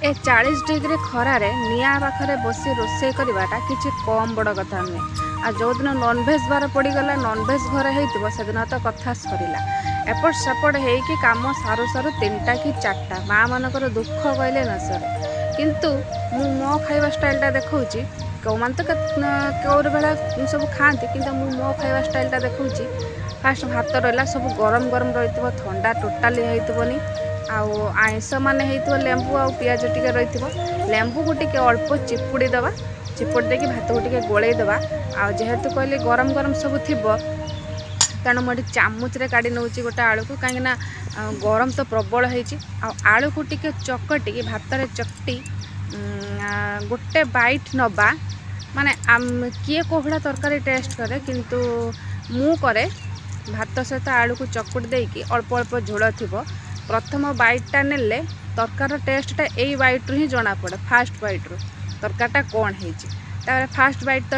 ए 40 degree खरारे निआ पाखरे बसी रोषे करवाटा किसी कम बड़ कथा नुहे। आ जो दिन नॉनभेज बार पड़गला नॉनभेज घर होदिन तो कथा सरीला एपट सेपट हो कम सारू सारू 3टा कि 4टा माँ मानकर दुख कहले न सरे। किंतु मु मो खाଇବା स्टाइलटा देखौची कौन तो कौर बेला सब खाती कि मो खाଇବା स्टाइलटा देखौची। फास्ट भात रहा सब गरम गरम रही थंडा टोटाली होनी आईस मान हो लेंबू आ पिज टे रही लेंबू को टे अल्प चिपुड़ी दबा चिपुड़ी देकी भात को टे गोल दबा जेहेतु कहली गरम गरम सब थी तेणु मुझे चामुचे काढ़ी नौ गोटे आलू को कहीं गरम तो प्रबल होती आलू को टे चकटी भात चकटी गोटे बाइट नबा माने किए कोहड़ा तरकारी टेस्ट करे किंतु मु करे भात सहित आलू को चकुट देकी अल्प अल्प झोल थी प्रथम बाइटा नेले तरकार टेस्टा यही बाइट्रु ही जना पड़े फास्ट बाइट्रु तरकारीटा कौन है फास्ट बाइट।